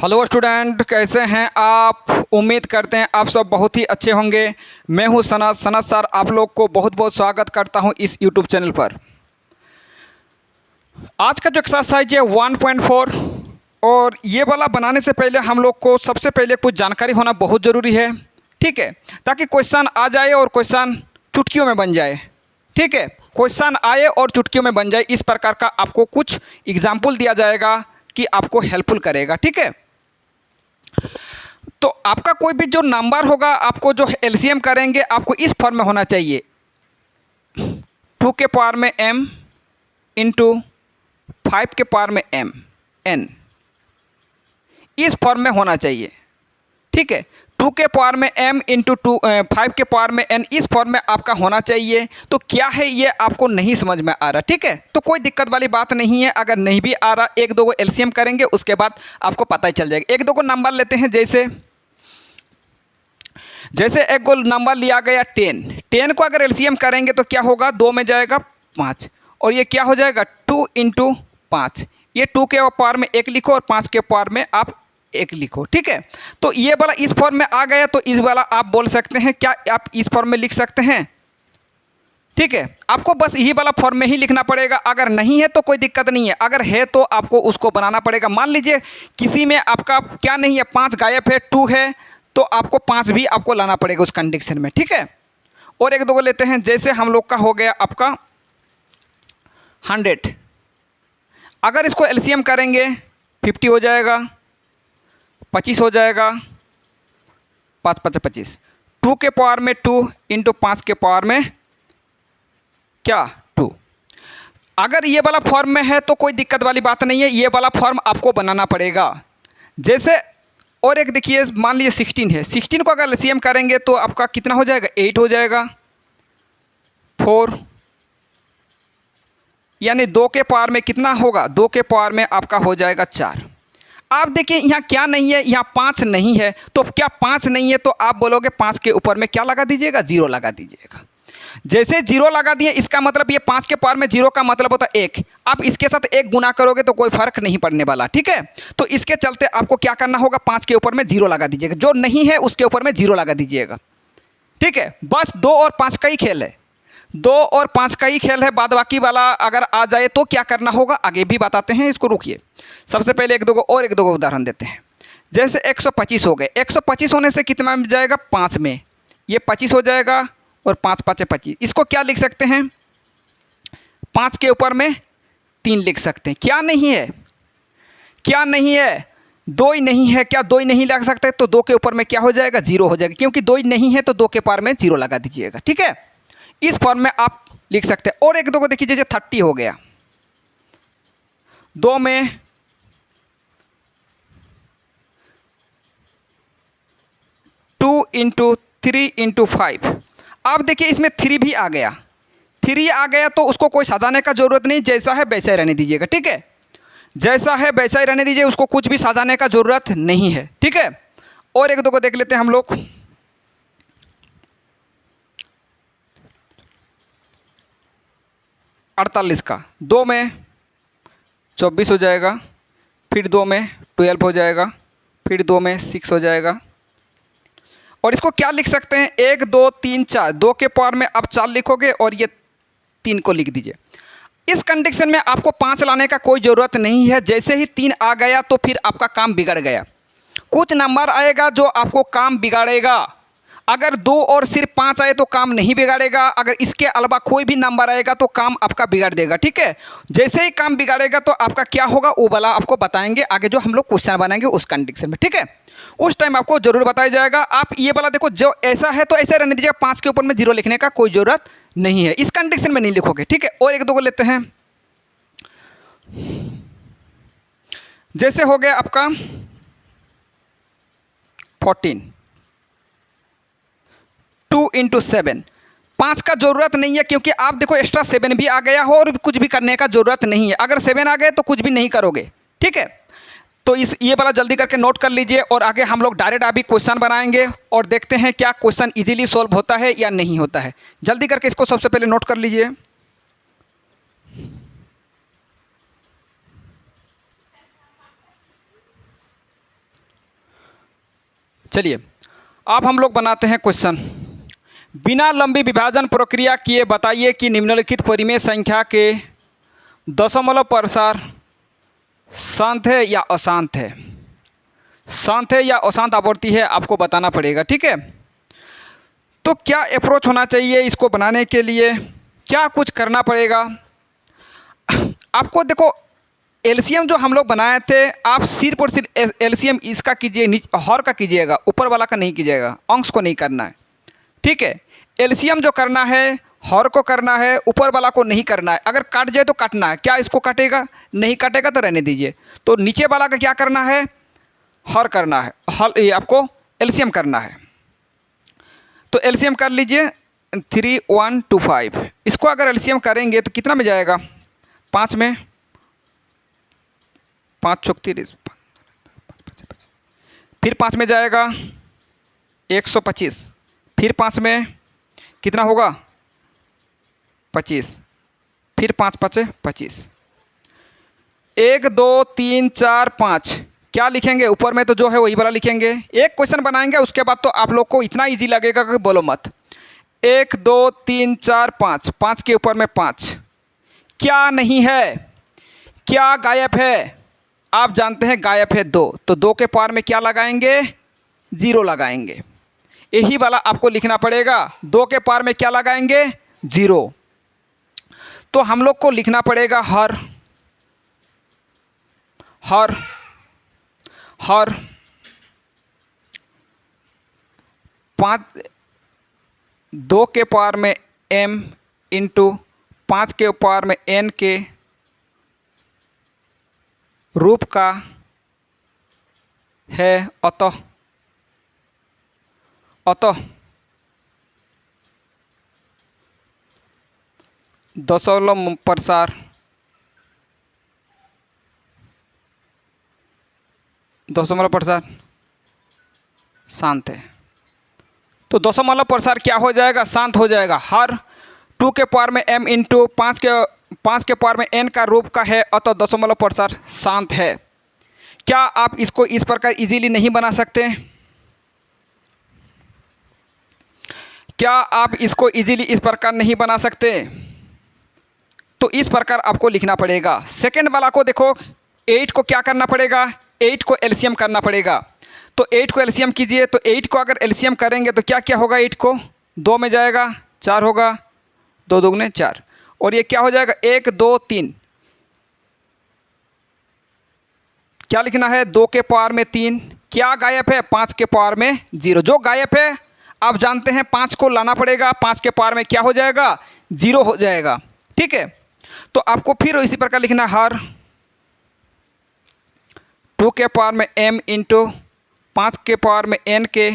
Hello student, कैसे हैं आप। उम्मीद करते हैं आप सब बहुत ही अच्छे होंगे। मैं हूं सनत सर, आप लोग को बहुत बहुत स्वागत करता हूं इस यूट्यूब चैनल पर। आज का जो एक्सरसाइज है 1.4 और ये वाला बनाने से पहले हम लोग को सबसे पहले कुछ जानकारी होना बहुत ज़रूरी है, ठीक है, ताकि क्वेश्चन आ जाए और क्वेश्चन चुटकियों में बन जाए। ठीक है, क्वेश्चन आए और चुटकियों में बन जाए, इस प्रकार का आपको कुछ एग्जाम्पल दिया जाएगा कि आपको हेल्पफुल करेगा। ठीक है, तो आपका कोई भी जो नंबर होगा, आपको जो एलसीएम करेंगे आपको इस फॉर्म में होना चाहिए, 2 के पावर में m इंटू 5 के पावर में m n, इस फॉर्म में होना चाहिए। ठीक है, 2 के पावर में m इंटू 5 के पावर में n, इस फॉर्म में आपका होना चाहिए। तो क्या है ये आपको नहीं समझ में आ रहा, ठीक है, तो कोई दिक्कत वाली बात नहीं है। अगर नहीं भी आ रहा, एक दो को एलसीएम करेंगे, उसके बाद आपको पता ही चल जाएगा। एक दो को नंबर लेते हैं, जैसे एक को नंबर लिया गया 10 को अगर एलसीएम करेंगे तो क्या होगा, 2 में जाएगा 5 और ये क्या हो जाएगा 2 इंटू 5। ये 2 के पावर में 1 लिखो और 5 के पावर में आप 1 लिखो। ठीक है, तो ये वाला इस फॉर्म में आ गया, तो इस वाला आप बोल सकते हैं, क्या आप इस फॉर्म में लिख सकते हैं। ठीक है, आपको बस यही वाला फॉर्म में ही लिखना पड़ेगा। अगर नहीं है तो कोई दिक्कत नहीं है, अगर है तो आपको उसको बनाना पड़ेगा। मान लीजिए किसी में आपका क्या नहीं है, 5 गायब है, 2 है, तो आपको 5 भी आपको लाना पड़ेगा उस कंडीशन में। ठीक है, और एक दो को लेते हैं, जैसे हम लोग का हो गया आपका 100, अगर इसको एलसीएम करेंगे 50 हो जाएगा, 25 हो जाएगा, 5 5 25, 2 के पावर में 2 इंटू 5 के पावर में क्या 2। अगर ये वाला फॉर्म में है तो कोई दिक्कत वाली बात नहीं है, ये वाला फॉर्म आपको बनाना पड़ेगा। जैसे और एक देखिए, मान लीजिए 16 है, 16 को अगर एलसीएम करेंगे तो आपका कितना हो जाएगा, 8 हो जाएगा, 4, यानी 2 के पावर में कितना होगा, 2 के पावर में आपका हो जाएगा 4। आप देखिए यहाँ क्या नहीं है, यहाँ 5 नहीं है, तो क्या 5 नहीं है तो आप बोलोगे 5 के ऊपर में क्या लगा दीजिएगा, 0 लगा दीजिएगा। जैसे 0 लगा दिए, इसका मतलब ये 5 के पावर में 0 का मतलब होता है 1। आप इसके साथ 1 गुना करोगे तो कोई फर्क नहीं पड़ने वाला। ठीक है, तो इसके चलते आपको क्या करना होगा, 5 के ऊपर में 0 लगा दीजिएगा, जो नहीं है उसके ऊपर में 0 लगा दीजिएगा। ठीक है, बस 2 और 5 का ही खेल है, 2 और 5 का ही खेल है। बाद बाकी वाला अगर आ जाए तो क्या करना होगा, आगे भी बताते हैं, इसको रुकिए। सबसे पहले एक दो को उदाहरण देते हैं। जैसे 125 हो गए, 125 होने से कितना में जाएगा, 5 में, ये 25 हो जाएगा और 5 5 25। इसको क्या लिख सकते हैं, 5 के ऊपर में 3 लिख सकते हैं। क्या नहीं है, क्या नहीं है, 2 ही नहीं है, क्या 2 ही नहीं लगा सकते, तो 2 के ऊपर में क्या हो जाएगा, 0 हो जाएगा, क्योंकि 2 ही नहीं है तो 2 के पावर में 0 लगा दीजिएगा। ठीक है, इस फॉर्म में आप लिख सकते हैं। और एक दो को देखिए, जैसे 30 हो गया, 2 में 2 इंटू 3 इंटू 5। आप देखिए इसमें 3 भी आ गया, 3 आ गया तो उसको कोई सजाने का ज़रूरत नहीं, जैसा है वैसा ही रहने दीजिएगा। ठीक है, जैसा है वैसा ही रहने दीजिए, उसको कुछ भी सजाने का ज़रूरत नहीं है। ठीक है, और एक दो को देख लेते हैं हम लोग। 48 का 2 में 24 हो जाएगा, फिर 2 में 12 हो जाएगा, फिर 2 में 6 हो जाएगा। और इसको क्या लिख सकते हैं, 1 2 3 4, 2 के पावर में आप 4 लिखोगे और ये 3 को लिख दीजिए। इस कंडीशन में आपको 5 लाने का कोई ज़रूरत नहीं है। जैसे ही 3 आ गया तो फिर आपका काम बिगड़ गया। कुछ नंबर आएगा जो आपको काम बिगाड़ेगा। अगर 2 और सिर्फ 5 आए तो काम नहीं बिगाड़ेगा, अगर इसके अलावा कोई भी नंबर आएगा तो काम आपका बिगाड़ देगा। ठीक है, जैसे ही काम बिगाड़ेगा तो आपका क्या होगा वो वाला आपको बताएंगे आगे, जो हम लोग क्वेश्चन बनाएंगे उस कंडीशन में। ठीक है, उस टाइम आपको जरूर बताया जाएगा। आप ये वाला देखो, जो ऐसा है तो ऐसे रहने दीजिएगा, 5 के ऊपर में 0 लिखने का कोई ज़रूरत नहीं है, इस कंडीशन में नहीं लिखोगे। ठीक है, और एक दो को लेते हैं। जैसे हो गया आपका 14, 2 इंटू 7, 5 का ज़रूरत नहीं है, क्योंकि आप देखो एक्स्ट्रा 7 भी आ गया हो और कुछ भी करने का ज़रूरत नहीं है। अगर 7 आ गए तो कुछ भी नहीं करोगे। ठीक है, तो ये वाला जल्दी करके नोट कर लीजिए, और आगे हम लोग डायरेक्ट अभी क्वेश्चन बनाएंगे और देखते हैं क्या क्वेश्चन इजीली सॉल्व होता है या नहीं होता है। जल्दी करके इसको सबसे पहले नोट कर लीजिए। चलिए अब हम लोग बनाते हैं क्वेश्चन। बिना लंबी विभाजन प्रक्रिया किए बताइए कि निम्नलिखित परिमेय संख्या के दशमलव प्रसार शांत है या अशांत है। शांत है या अशांत आवर्ती है आपको बताना पड़ेगा, ठीक है। तो क्या अप्रोच होना चाहिए इसको बनाने के लिए, क्या कुछ करना पड़ेगा आपको। देखो एलसीएम जो हम लोग बनाए थे, आप सिर्फ और सिर्फ एलसीएम इसका कीजिए, हर का कीजिएगा, ऊपर वाला का नहीं कीजिएगा, अंश को नहीं करना है, ठीक है। एलसीएम जो करना है हर को करना है, ऊपर वाला को नहीं करना है। अगर काट जाए तो काटना है, क्या इसको काटेगा, नहीं काटेगा तो रहने दीजिए। तो नीचे वाला का क्या करना है, हर करना है, हल ये आपको एलसीएम करना है। तो एलसीएम कर लीजिए 3125। इसको अगर एलसीएम करेंगे तो कितना में जाएगा, 5 में 5 चौक 30, फिर 5 में जाएगा 125, फिर 5 में कितना होगा 25, फिर 5 5 25, 1 2 3 4 5 क्या लिखेंगे ऊपर में, तो जो है वही वाला लिखेंगे। एक क्वेश्चन बनाएंगे उसके बाद तो आप लोग को इतना इजी लगेगा कि बोलो मत। 1 2 3 4 5, 5 के ऊपर में 5 क्या नहीं है, क्या गायब है, आप जानते हैं गायब है 2, तो 2 के पार में क्या लगाएंगे, 0 लगाएंगे। यही वाला आपको लिखना पड़ेगा, 2 के पार में क्या लगाएंगे, 0। तो हम लोग को लिखना पड़ेगा हर 5, 2 के पावर में m इंटू 5 के पावर में n के रूप का है, अतः दशमलव प्रसार शांत है। तो दशमलव प्रसार क्या हो जाएगा, शांत हो जाएगा। हर 2 के पावर में m इंटू 5 के पावर में n का रूप का है, अतः दशमलव प्रसार शांत है। क्या आप इसको इस प्रकार इजीली नहीं बना सकते, क्या आप इसको इजीली इस प्रकार नहीं बना सकते, तो इस प्रकार आपको लिखना पड़ेगा। सेकेंड वाला को देखो, 8 को क्या करना पड़ेगा, 8 को एलसीएम करना पड़ेगा। तो 8 को एलसीएम कीजिए, तो 8 को अगर एलसीएम करेंगे तो क्या क्या होगा, 8 को 2 में जाएगा 4 होगा, 2 दूगुने 4, और ये क्या हो जाएगा 1 2 3, क्या लिखना है 2 के पावर में 3, क्या गायब है 5 के पावर में 0। जो गायब है आप जानते हैं 5 को लाना पड़ेगा, 5 के पावर में क्या हो जाएगा 0 हो जाएगा, ठीक है। तो आपको फिर इसी प्रकार लिखना हर 2 के पावर में m इंटू 5 के पावर में n के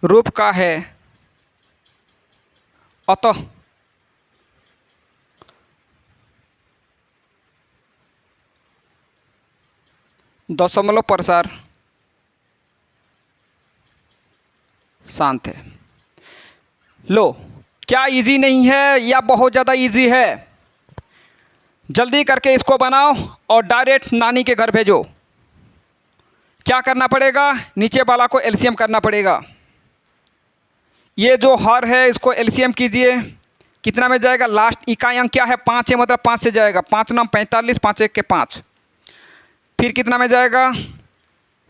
रूप का है, अतः दशमलव प्रसार शांत है। लो, क्या इजी नहीं है या बहुत ज़्यादा इजी है, जल्दी करके इसको बनाओ और डायरेक्ट नानी के घर भेजो। क्या करना पड़ेगा, नीचे वाला को एलसीएम करना पड़ेगा। ये जो हर है इसको एलसीएम कीजिए, कितना में जाएगा, लास्ट इकाई अंक क्या है 5 है, मतलब 5 से जाएगा, 5 9 45, 5 1 के 5, फिर कितना में जाएगा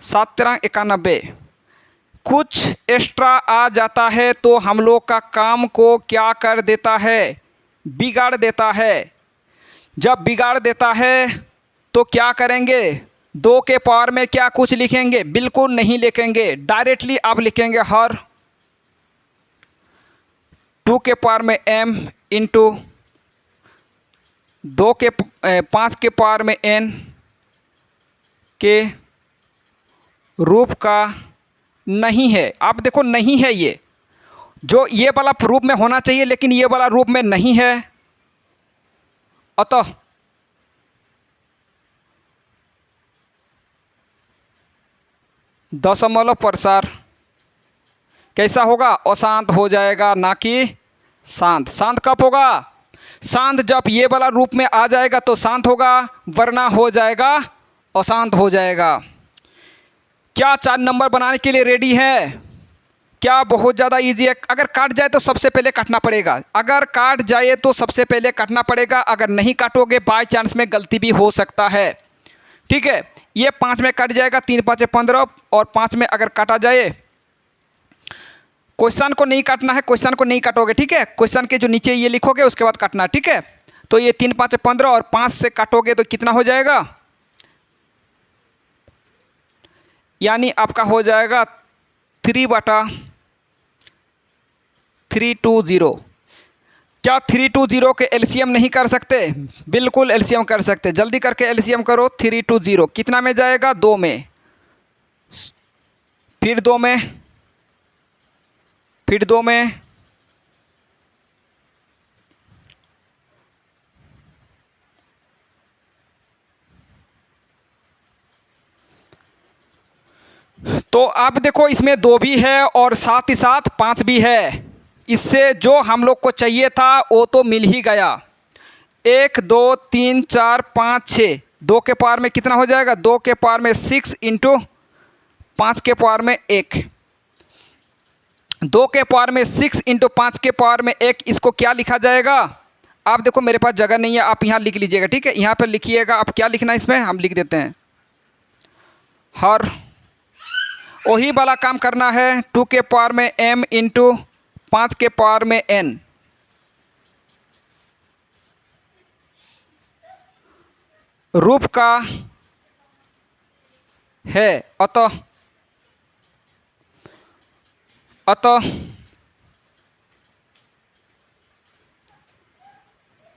7 13 91। कुछ एक्स्ट्रा आ जाता है तो हम लोग का काम को क्या कर देता है, बिगाड़ देता है। जब बिगाड़ देता है तो क्या करेंगे, 2 के पावर में क्या कुछ लिखेंगे, बिल्कुल नहीं लिखेंगे, डायरेक्टली आप लिखेंगे हर 2 के पावर में m इंटू 5 के पावर में n के रूप का नहीं है। आप देखो नहीं है, ये जो ये वाला रूप में होना चाहिए लेकिन ये वाला रूप में नहीं है, अतः दशमलव प्रसार कैसा होगा, अशांत हो जाएगा, ना कि शांत। शांत कब होगा, शांत जब ये वाला रूप में आ जाएगा तो शांत होगा, वरना हो जाएगा अशांत हो जाएगा। क्या 4 नंबर बनाने के लिए रेडी है? क्या बहुत ज़्यादा इजी है? अगर काट जाए तो सबसे पहले काटना पड़ेगा, अगर काट जाए तो सबसे पहले काटना पड़ेगा, अगर नहीं काटोगे बाय चांस में गलती भी हो सकता है। ठीक है, ये 5 में कट जाएगा, 3 5 15 और 5 में अगर काटा जाए, क्वेश्चन को नहीं काटना है, क्वेश्चन को नहीं काटोगे। ठीक है, क्वेश्चन के जो नीचे ये लिखोगे उसके बाद काटना। ठीक है, तो ये 3 5 15 और 5 से काटोगे तो कितना हो जाएगा, यानी आपका हो जाएगा 3/320। क्या 320 के एलसीएम नहीं कर सकते? बिल्कुल एलसीएम कर सकते। जल्दी करके एलसीएम करो। 320 कितना में जाएगा? 2 में, फिर 2 में, फिर 2 में, तो आप देखो इसमें 2 भी है और साथ ही साथ 5 भी है। इससे जो हम लोग को चाहिए था वो तो मिल ही गया। 1 2 3 4 5 6, 2 के पावर में कितना हो जाएगा? 2 के पावर में 6 इंटू 5 के पावर में 1, 2 के पावर में 6 इंटू 5 के पावर में 1। इसको क्या लिखा जाएगा? आप देखो मेरे पास जगह नहीं है, आप यहाँ लिख लीजिएगा। ठीक है, यहाँ पर लिखिएगा। आप क्या लिखना है इसमें, हम लिख देते हैं हर, वही वाला काम करना है। 2 के पावर में m इंटू 5 के पावर में n, रूप का है, अतः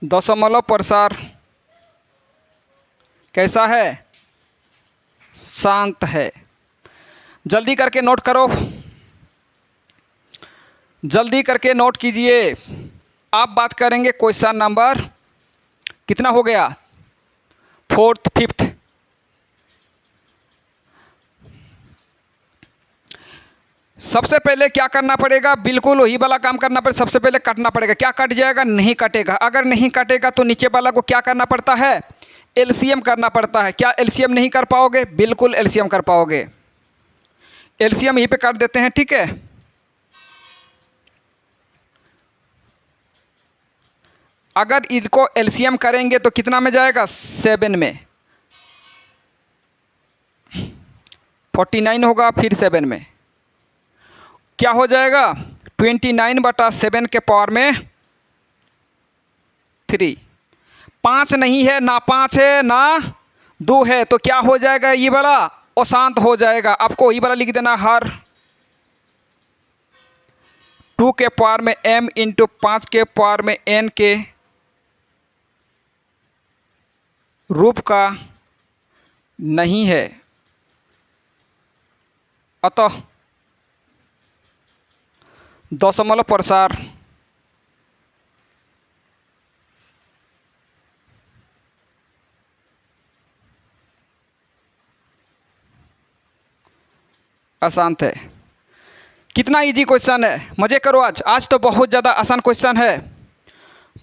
दशमलव प्रसार कैसा है? शांत है। जल्दी करके नोट करो, जल्दी करके नोट कीजिए। आप बात करेंगे क्वेश्चन नंबर कितना हो गया? 4th 5th। सबसे पहले क्या करना पड़ेगा? बिल्कुल वही वाला काम करना पड़ेगा। सबसे पहले काटना पड़ेगा। क्या कट जाएगा? नहीं कटेगा। अगर नहीं कटेगा तो नीचे वाला को क्या करना पड़ता है? एलसीएम करना पड़ता है। क्या एलसीएम नहीं कर पाओगे? बिल्कुल एलसीएम कर पाओगे। एलसीएम यहीं पे काट देते हैं। ठीक है, अगर इसको एलसीएम करेंगे तो कितना में जाएगा? 7 में, 49 होगा, फिर 7 में क्या हो जाएगा? 29/7 के पावर में 3। 5 नहीं है, ना 5 है ना 2 है, तो क्या हो जाएगा? ये वाला अशांत हो जाएगा। आपको ये वाला लिख देना, हर 2 के पावर में m इंटू 5 के पावर में n के रूप का नहीं है, अतः दशमलव प्रसार अशांत है। कितना इजी क्वेश्चन है, मज़े करो। आज तो बहुत ज़्यादा आसान क्वेश्चन है,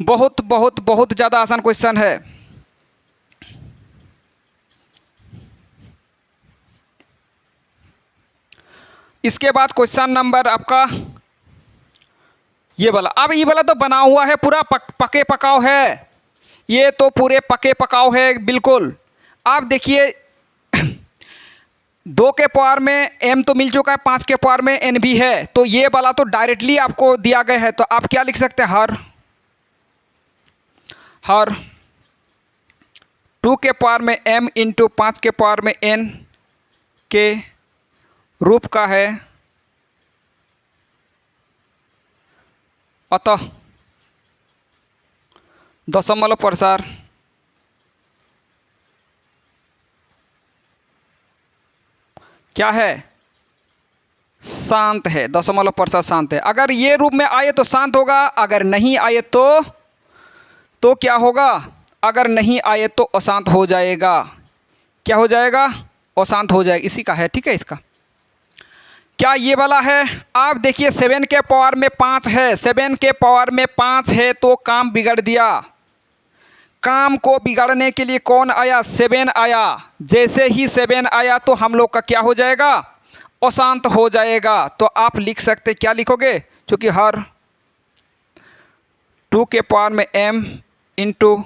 बहुत बहुत बहुत ज़्यादा आसान क्वेश्चन है। इसके बाद क्वेश्चन नंबर आपका ये वाला। अब ये वाला तो बना हुआ है, पूरा पके पकाओ है, ये तो पूरे पके पकाओ है बिल्कुल। आप देखिए 2 के पावर में m तो मिल चुका है, 5 के पावर में n भी है, तो ये वाला तो डायरेक्टली आपको दिया गया है। तो आप क्या लिख सकते हैं? हर 2 के पावर में m इंटू 5 के पावर में n के रूप का है, अतः दशमलव प्रसार क्या है? शांत है। दशमलव प्रसार शांत है। अगर ये रूप में आए तो शांत होगा, अगर नहीं आए तो क्या होगा? अगर नहीं आए तो अशांत हो जाएगा। क्या हो जाएगा? अशांत हो जाएगा। इसी का है। ठीक है, इसका क्या ये वाला है? आप देखिए 7 के पावर में 5 है, 7 के पावर में 5 है तो काम बिगड़ दिया। काम को बिगाड़ने के लिए कौन आया? 7 आया। जैसे ही 7 आया तो हम लोग का क्या हो जाएगा? अशांत हो जाएगा। तो आप लिख सकते, क्या लिखोगे? क्योंकि हर 2 के पावर में m इंटू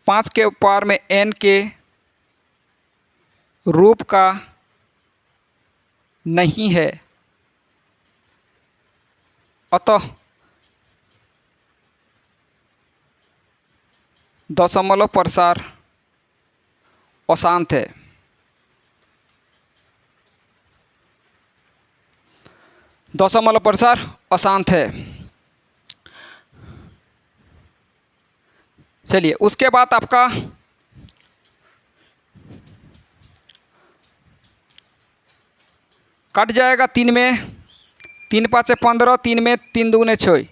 5 के पावर में n के रूप का नहीं है, अतः दशमलव प्रसार अशांत है। दशमलव प्रसार अशांत है। चलिए, उसके बाद आपका कट जाएगा 3 में, 3 5 15, 3 में 3 दूने 6,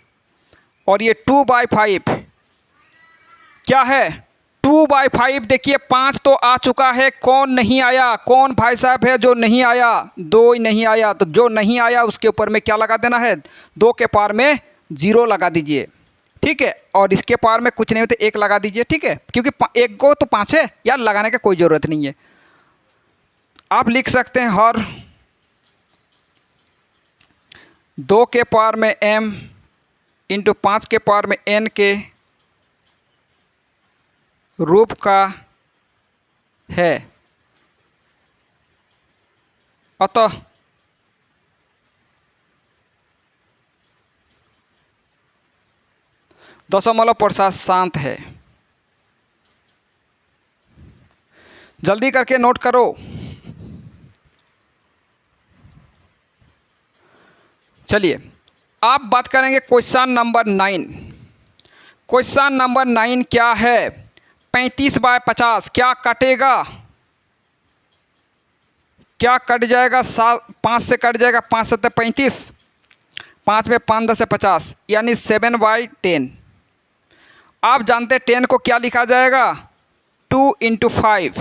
और ये 2/5 क्या है? 2/5। देखिए 5 तो आ चुका है, कौन नहीं आया? कौन भाई साहब है जो नहीं आया? 2 ही नहीं आया। तो जो नहीं आया उसके ऊपर में क्या लगा देना है? 2 के पावर में 0 लगा दीजिए, ठीक है। और इसके पावर में कुछ नहीं होते, 1 लगा दीजिए, ठीक है, क्योंकि 1 को तो 5 है यार, लगाने का कोई ज़रूरत नहीं है। आप लिख सकते हैं हर 2 के पावर में m इंटू 5 के पावर में n के रूप का है, अतः दशमलव प्रसार शांत है। जल्दी करके नोट करो। चलिए, आप बात करेंगे क्वेश्चन नंबर 9। क्वेश्चन नंबर 9 क्या है? 35/50 क्या कटेगा? क्या कट जाएगा? 5 से कट जाएगा, 5 7 35, 5 में 5 10 50, यानी 7/10। आप जानते हैं 10 को क्या लिखा जाएगा? 2 × 5।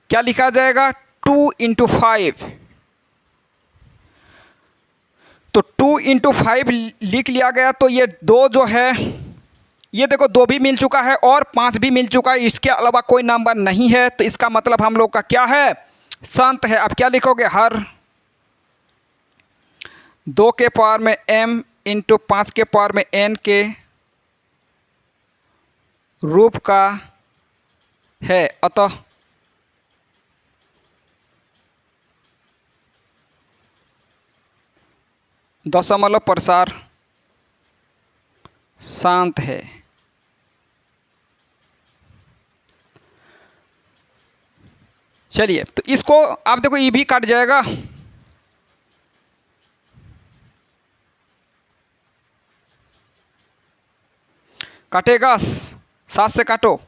क्या लिखा जाएगा? 2 × 5। तो 2 × 5 लिख लिया गया। तो ये 2 जो है, ये देखो 2 भी मिल चुका है और 5 भी मिल चुका है, इसके अलावा कोई नंबर नहीं है। तो इसका मतलब हम लोग का क्या है? शांत है। अब क्या लिखोगे? हर 2 के पावर में m इंटू 5 के पावर में n के रूप का है, अतः दशमलव प्रसार शांत है। चलिए, तो इसको आप देखो, ये भी कट जाएगा। कटेगा, 7 से काटो,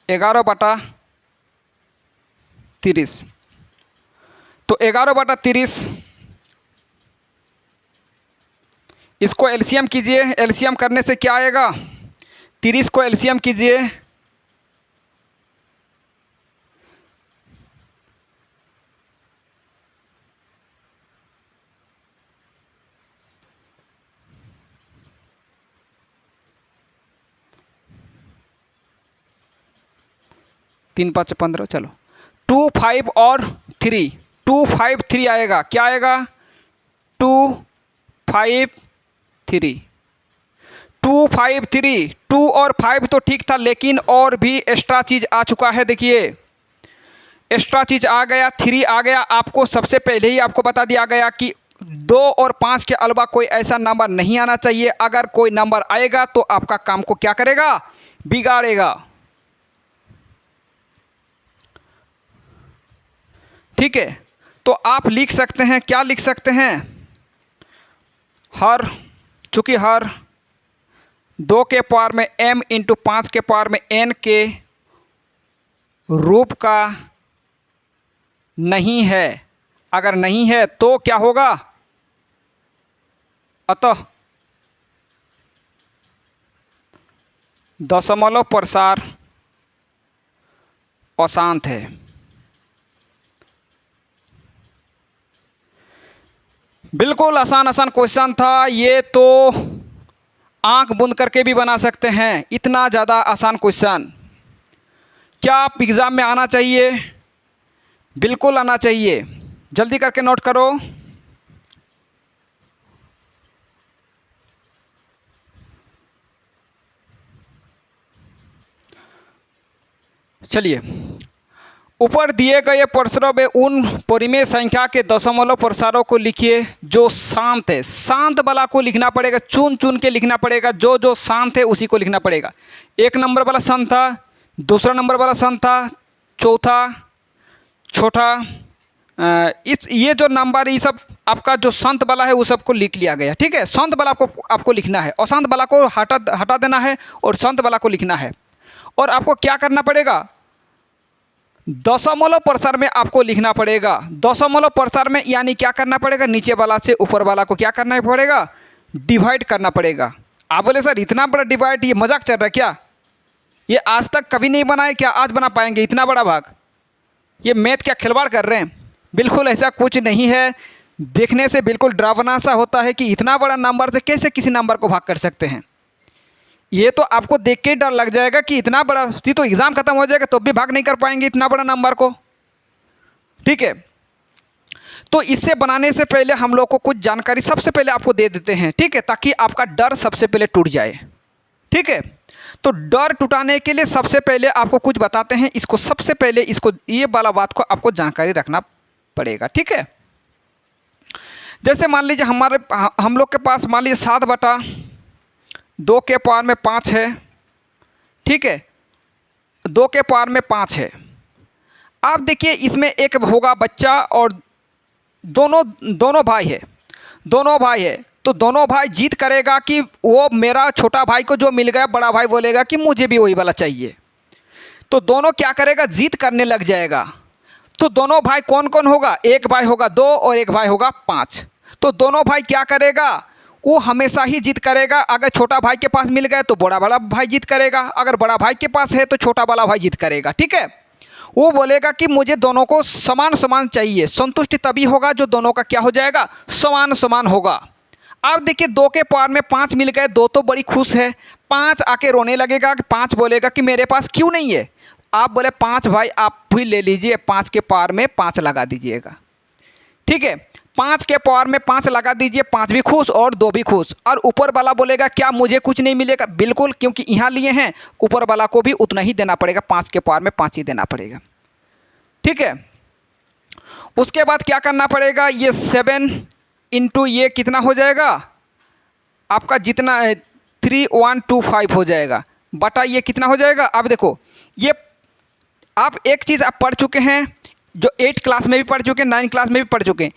11/30। तो 11/30, इसको एलसीएम कीजिए। एलसीएम करने से क्या आएगा? 30 को एलसीएम कीजिए, तीन 5 15, चलो 2 5 और 3, 2 5 3 आएगा। क्या आएगा? 2 5 3, 2 5 3। 2 और 5 तो ठीक था, लेकिन और भी एक्स्ट्रा चीज़ आ चुका है। देखिए, एक्स्ट्रा चीज़ आ गया, 3 आ गया। आपको सबसे पहले ही आपको बता दिया गया कि 2 और 5 के अलावा कोई ऐसा नंबर नहीं आना चाहिए। अगर कोई नंबर आएगा तो आपका काम को क्या करेगा? बिगाड़ेगा, ठीक है। तो आप लिख सकते हैं, क्या लिख सकते हैं? चूँकि हर 2 के पावर में m इंटू 5 के पावर में n के रूप का नहीं है। अगर नहीं है तो क्या होगा? अतः दशमलव प्रसार अशांत है। बिल्कुल आसान आसान क्वेश्चन था ये, तो आंख बंद करके भी बना सकते हैं, इतना ज़्यादा आसान क्वेश्चन। क्या आप एग्ज़ाम में आना चाहिए? बिल्कुल आना चाहिए। जल्दी करके नोट करो। चलिए, ऊपर दिए गए प्रश्नों में उन परिमेय संख्या के दशमलव प्रसारों को लिखिए जो शांत है। शांत वाला को लिखना पड़ेगा, चुन चुन के लिखना पड़ेगा, जो जो शांत है उसी को लिखना पड़ेगा। एक नंबर वाला शांत था, दूसरा नंबर वाला शांत था, चौथा, छोटा, ये जो नंबर ये सब आपका जो शांत वाला है वो सबको लिख लिया गया। ठीक है, शांत वाला आपको लिखना है, अशांत वाला को हटा देना है और शांत वाला को लिखना है। और आपको क्या करना पड़ेगा? दशमलव प्रसार में आपको लिखना पड़ेगा। दशमलव प्रसार में यानी क्या करना पड़ेगा? नीचे वाला से ऊपर वाला को क्या करना पड़ेगा? डिवाइड करना पड़ेगा। आप बोले सर इतना बड़ा डिवाइड, ये मजाक चल रहा है क्या? ये आज तक कभी नहीं बना है क्या? आज बना पाएंगे इतना बड़ा भाग? ये मैथ क्या खिलवाड़ कर रहे हैं? बिल्कुल ऐसा कुछ नहीं है। देखने से बिल्कुल डरावना सा होता है कि इतना बड़ा नंबर से कैसे किसी नंबर को भाग कर सकते हैं। ये तो आपको देख के डर लग जाएगा कि इतना बड़ा, ये तो एग्ज़ाम खत्म हो जाएगा तो भी भाग नहीं कर पाएंगे इतना बड़ा नंबर को। ठीक है, तो इससे बनाने से पहले हम लोग को कुछ जानकारी सबसे पहले आपको दे देते हैं। ठीक है, ताकि आपका डर सबसे पहले टूट जाए। ठीक है, तो डर टुटाने के लिए सबसे पहले आपको कुछ बताते हैं। इसको सबसे पहले इसको ये वाला बात को आपको जानकारी रखना पड़ेगा। ठीक है, जैसे मान लीजिए हम लोग के पास मान लीजिए 7/2 के पावर में 5 है। ठीक है, 2 के पावर में 5 है। आप देखिए इसमें एक होगा बच्चा और दोनों भाई है। दोनों भाई है तो दोनों भाई जीत करेगा कि वो मेरा छोटा भाई को जो मिल गया, बड़ा भाई बोलेगा कि मुझे भी वही वाला चाहिए। तो दोनों क्या करेगा? जीत करने लग जाएगा। तो दोनों भाई कौन कौन होगा? एक भाई होगा 2 और एक भाई होगा 5। तो दोनों भाई क्या करेगा? वो हमेशा ही जीत करेगा। अगर छोटा भाई के पास मिल गए तो बड़ा वाला भाई जीत करेगा, अगर बड़ा भाई के पास है तो छोटा वाला भाई जीत करेगा। ठीक है, वो बोलेगा कि मुझे दोनों को समान समान चाहिए। संतुष्टि तभी होगा जो दोनों का क्या हो जाएगा? समान समान होगा। अब देखिए 2 के पावर में 5 मिल गए, 2 तो बड़ी खुश है, 5 आके रोने लगेगा कि 5 बोलेगा कि मेरे पास क्यों नहीं है। आप बोले 5 भाई आप भी ले लीजिए, 5 के पावर में 5 लगा दीजिएगा। ठीक है, 5 के पावर में 5 लगा दीजिए, 5 भी खुश और 2 भी खुश। और ऊपर वाला बोलेगा क्या मुझे कुछ नहीं मिलेगा? बिल्कुल, क्योंकि यहाँ लिए हैं ऊपर वाला को भी उतना ही देना पड़ेगा, 5 के पावर में 5 ही देना पड़ेगा। ठीक है, उसके बाद क्या करना पड़ेगा? ये 7 इंटू ये कितना हो जाएगा आपका? जितना 3125 हो जाएगा बटा ये कितना हो जाएगा? अब देखो ये आप एक चीज़ आप पढ़ चुके हैं, जो 8 क्लास में भी पढ़ चुके हैं, 9 क्लास में भी पढ़ चुके हैं।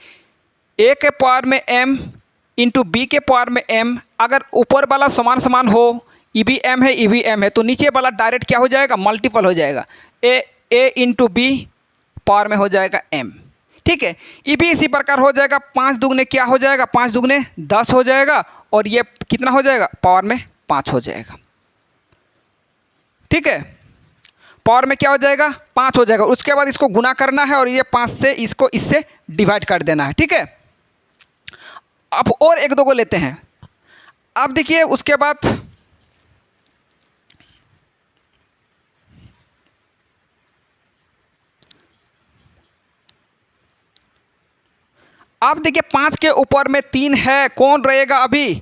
ए के पावर में m इंटू बी के पावर में m। अगर ऊपर वाला समान समान हो, ई भी m है ई भी m है, तो नीचे वाला डायरेक्ट क्या हो जाएगा? मल्टीपल हो जाएगा। ए इंटू बी पावर में हो जाएगा m। ठीक है, ये भी इसी प्रकार हो जाएगा। 5 दुगने क्या हो जाएगा? 5 दुगने 10 हो जाएगा और ये कितना हो जाएगा? पावर में 5 हो जाएगा। ठीक है, पावर में क्या हो जाएगा? 5 हो जाएगा। उसके बाद इसको गुना करना है और ये 5 से इसको इससे डिवाइड कर देना है। ठीक है, अब और 1 2 को लेते हैं। अब देखिए उसके बाद अब देखिए 5 के ऊपर में 3 है, कौन रहेगा? अभी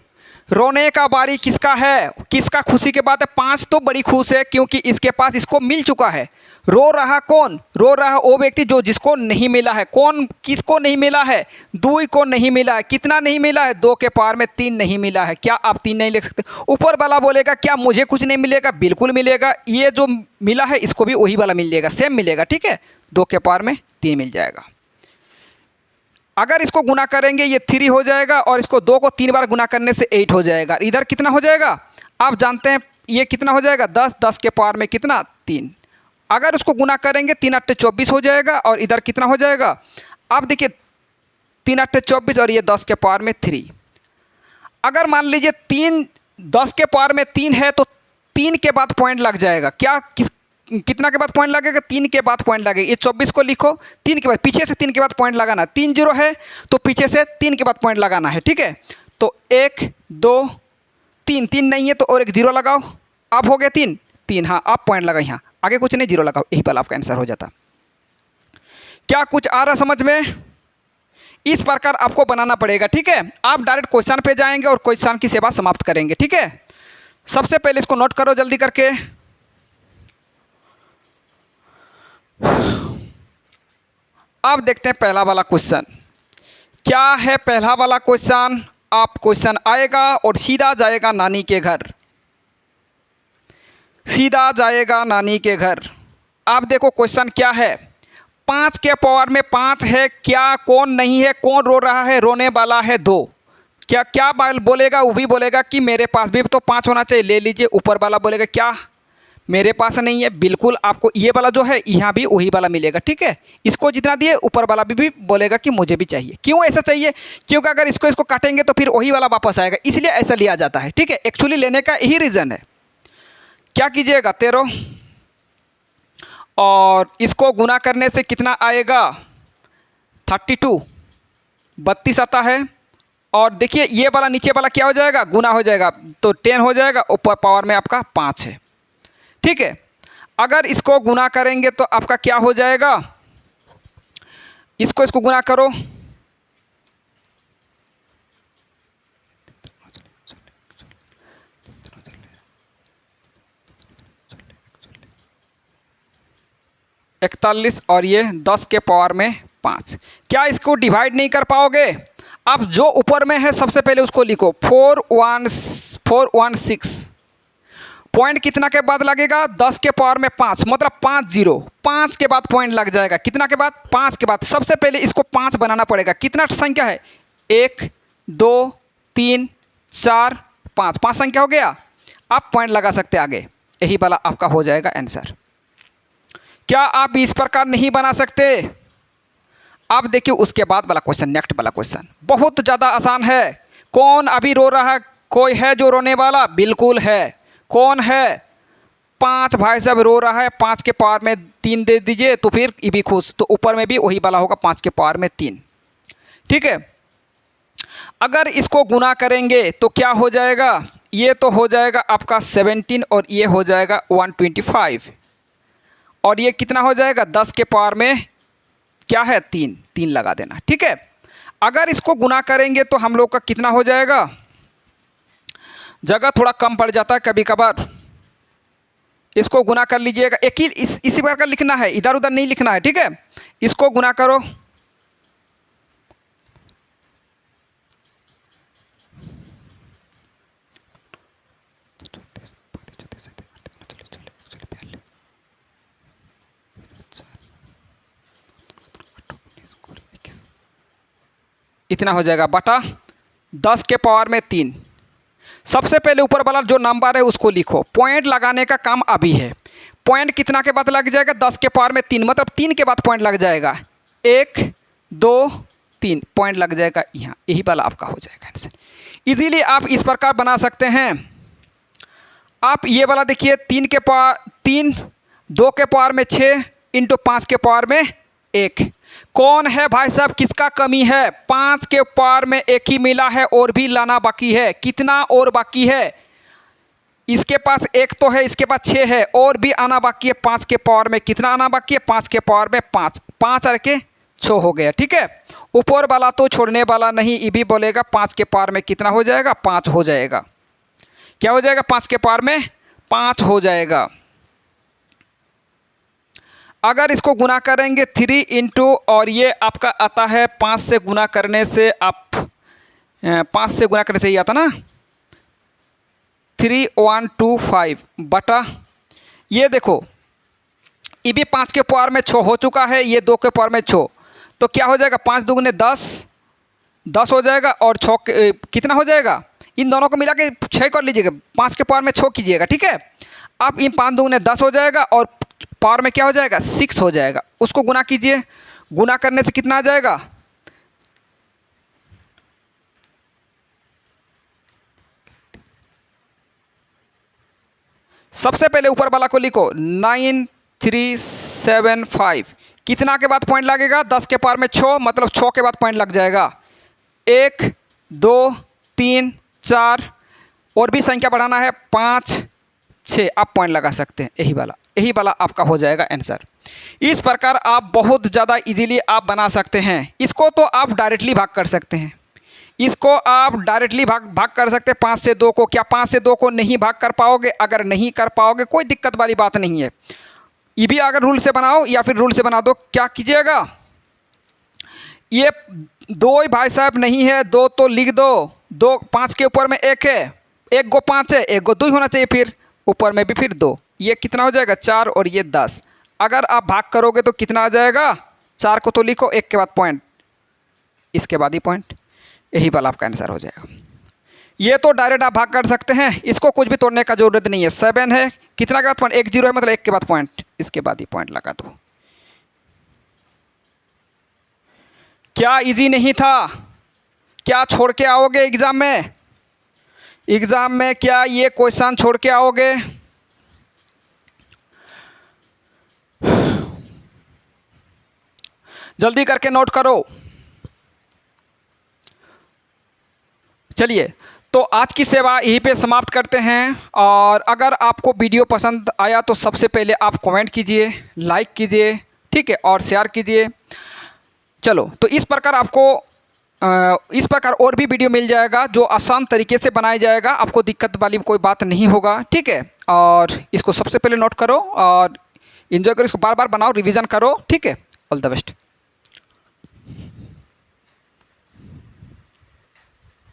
रोने का बारी किसका है? किसका खुशी के बात है? 5 तो बड़ी खुश है क्योंकि इसके पास इसको मिल चुका है। रो रहा कौन? रो रहा वो व्यक्ति जो जिसको नहीं मिला है। कौन किसको नहीं मिला है? 2 को नहीं मिला है। कितना नहीं मिला है? 2 के पावर में 3 नहीं मिला है। क्या आप 3 नहीं लिख सकते? ऊपर वाला बोलेगा क्या मुझे कुछ नहीं मिलेगा? बिल्कुल मिलेगा। ये जो मिला है इसको भी वही वाला मिल जाएगा, सेम मिलेगा। ठीक है, 2 के पावर में 3 मिल जाएगा। अगर इसको गुना करेंगे ये 3 हो जाएगा और इसको 2 को 3 बार गुना करने से 8 हो जाएगा। इधर कितना हो जाएगा आप जानते हैं? ये कितना हो जाएगा? 10, 10 के पावर में कितना? 3। अगर उसको गुना करेंगे 3 8 24 हो जाएगा और इधर कितना हो जाएगा? आप देखिए 3 8 24 और ये 10 के पावर में 3। अगर मान लीजिए 3 10 के पावर में 3 है तो 3 के बाद पॉइंट लग जाएगा। क्या कितना के बाद पॉइंट लगेगा, 3 के बाद पॉइंट लगेगा। ये 24 को लिखो, 3 के बाद, पीछे से 3 के बाद पॉइंट लगाना। 3 0 है तो पीछे से 3 के बाद पॉइंट लगाना है, ठीक है। तो 1 2 3, 3 नहीं है तो और एक 0 लगाओ, अब हो गया 3 3। हाँ, अब पॉइंट लगाओ, यहाँ आगे कुछ नहीं, 0 लगाओ, यही वाला आपका आंसर हो जाता। क्या कुछ आ रहा समझ में? इस प्रकार आपको बनाना पड़ेगा, ठीक है। आप डायरेक्ट क्वेश्चन पे जाएंगे और क्वेश्चन की सेवा समाप्त करेंगे, ठीक है। सबसे पहले इसको नोट करो जल्दी करके। अब देखते हैं पहला वाला क्वेश्चन क्या है। पहला वाला क्वेश्चन, आप क्वेश्चन आएगा और सीधा जाएगा नानी के घर, सीधा जाएगा नानी के घर। आप देखो क्वेश्चन क्या है, 5 के पावर में 5 है, क्या कौन नहीं है, कौन रो रहा है, रोने वाला है 2। क्या क्या बोलेगा, वो भी बोलेगा कि मेरे पास भी तो 5 होना चाहिए, ले लीजिए। ऊपर वाला बोलेगा क्या मेरे पास नहीं है, बिल्कुल आपको ये वाला जो है यहाँ भी वही वाला मिलेगा, ठीक है। इसको जितना दिए ऊपर वाला भी बोलेगा कि मुझे भी चाहिए। क्यों ऐसा चाहिए? क्योंकि अगर इसको काटेंगे तो फिर वही वाला वापस आएगा, इसलिए ऐसा लिया जाता है, ठीक है। एक्चुअली लेने का यही रीज़न है। क्या कीजिएगा, 13 और इसको गुना करने से कितना आएगा, 32, 32 आता है। और देखिए ये वाला नीचे वाला क्या हो जाएगा, गुना हो जाएगा, तो 10 हो जाएगा। ऊपर पावर में आपका 5 है, ठीक है। अगर इसको गुना करेंगे तो आपका क्या हो जाएगा, इसको गुना करो, इकतालीस और ये 10 के पावर में 5। क्या इसको डिवाइड नहीं कर पाओगे? अब जो ऊपर में है सबसे पहले उसको लिखो, 416। पॉइंट कितना के बाद लगेगा, 10 के पावर में 5, मतलब 5 0, 5 के बाद पॉइंट लग जाएगा। कितना के बाद, 5 के बाद। सबसे पहले इसको 5 बनाना पड़ेगा। कितना संख्या है, 1 2 3 4 5, 5 संख्या हो गया। आप पॉइंट लगा सकते आगे, यही वाला आपका हो जाएगा आंसर। क्या आप इस प्रकार नहीं बना सकते? अब देखिए उसके बाद वाला क्वेश्चन, नेक्स्ट वाला क्वेश्चन बहुत ज़्यादा आसान है। कौन अभी रो रहा है, कोई है जो रोने वाला? बिल्कुल है। कौन है, 5 भाई साहब रो रहा है, 5 के पावर में 3 दे दीजिए तो फिर ये भी खुश, तो ऊपर में भी वही वाला होगा, 5 के पावर में 3, ठीक है। अगर इसको गुना करेंगे तो क्या हो जाएगा, ये तो हो जाएगा आपका 17 और ये हो जाएगा 125 और ये कितना हो जाएगा, 10 के पावर में क्या है, 3 3 लगा देना, ठीक है। अगर इसको गुना करेंगे तो हम लोग का कितना हो जाएगा, जगह थोड़ा कम पड़ जाता है कभी कभार। इसको गुना कर लीजिएगा, एक ही इसी बार का लिखना है, इधर उधर नहीं लिखना है, ठीक है। इसको गुना करो, इतना हो जाएगा बटा 10 के पावर में 3। सबसे पहले ऊपर वाला जो नंबर है उसको लिखो, पॉइंट लगाने का काम अभी है। पॉइंट कितना के बाद लग जाएगा, 10 के पावर में 3, मतलब 3 के बाद पॉइंट लग जाएगा, 1 2 3 पॉइंट लग जाएगा यहाँ, यही वाला आपका हो जाएगा आंसर। इजीली आप इस प्रकार बना सकते हैं। आप ये वाला देखिए, 3 के पावर 3, 2 के पावर में 6 इंटू 5 के पावर में 1। कौन है भाई साहब, किसका कमी है, 5 के पावर में 1 ही मिला है और भी लाना बाकी है। कितना और बाकी है, इसके पास 1 तो है, इसके पास 6 है, और भी आना बाकी है। 5 के पावर में कितना आना बाकी है, 5 के पावर में 5, 5 और के 6 हो गया, ठीक है। ऊपर वाला तो छोड़ने वाला नहीं, ये भी बोलेगा 5 के पावर में कितना हो जाएगा, 5 हो जाएगा। क्या हो जाएगा, 5 के पावर में 5 हो जाएगा। अगर इसको गुना करेंगे 3 इंटू, और ये आपका आता है 5 से गुना करने से, आप 5 से गुना करने से ही आता ना, 3125 बटा, ये देखो ये भी 5 के पावर में 6 हो चुका है, ये 2 के पावर में 6, तो क्या हो जाएगा, 5 दूगुने 10, 10 हो जाएगा, और 6 कितना हो जाएगा, इन दोनों को मिला के 6 कर लीजिएगा, 5 के पावर में 6 कीजिएगा, ठीक है। अब इन 5 दूगुने 10 हो जाएगा, और पावर में क्या हो जाएगा, 6 हो जाएगा। उसको गुना कीजिए, गुना करने से कितना आ जाएगा, सबसे पहले ऊपर वाला को लिखो, 9 375 कितना के बाद पॉइंट लगेगा? 10 के पावर में 6, मतलब 6 के बाद पॉइंट लग जाएगा। 1 2 3 4 और भी संख्या बढ़ाना है 5 6 आप पॉइंट लगा सकते हैं। यही वाला आपका हो जाएगा आंसर। इस प्रकार आप बहुत ज़्यादा इजीली आप बना सकते हैं। इसको तो आप डायरेक्टली भाग कर सकते हैं, इसको आप डायरेक्टली भाग कर सकते हैं 5 से 2 को। क्या 5 से 2 को नहीं भाग कर पाओगे? अगर नहीं कर पाओगे कोई दिक्कत वाली बात नहीं है। ये भी अगर रूल से बनाओ या फिर रूल से बना दो, क्या कीजिएगा, ये 2 ही भाई साहब नहीं है, 2 तो लिख दो। 2 5 के ऊपर में 1 है, 1 गो 5 है, 1 गो 2 होना चाहिए, फिर ऊपर में भी फिर 2। ये कितना हो जाएगा? 4 और ये 10। अगर आप भाग करोगे तो कितना आ जाएगा? 4 को तो लिखो, 1 के बाद पॉइंट, इसके बाद ही पॉइंट। यही वाला आपका आंसर हो जाएगा। ये तो डायरेक्ट आप भाग कर सकते हैं, इसको कुछ भी तोड़ने का जरूरत नहीं है। 7 है, कितना के बाद पॉइंट? 1 0 है, मतलब 1 के बाद पॉइंट, इसके बाद ही पॉइंट लगा दो। क्या इजी नहीं था? क्या छोड़ के आओगे एग्ज़ाम में? एग्ज़ाम में क्या ये क्वेश्चन छोड़ के आओगे? जल्दी करके नोट करो। चलिए, तो आज की सेवा यहीं पे समाप्त करते हैं। और अगर आपको वीडियो पसंद आया तो सबसे पहले आप कमेंट कीजिए, लाइक कीजिए, ठीक है, और शेयर कीजिए। चलो, तो इस प्रकार आपको इस प्रकार और भी वीडियो मिल जाएगा जो आसान तरीके से बनाया जाएगा, आपको दिक्कत वाली कोई बात नहीं होगा, ठीक है। और इसको सबसे पहले नोट करो और एंजॉय करो, इसको बार बार बनाओ, रिवीजन करो, ठीक है। All the best.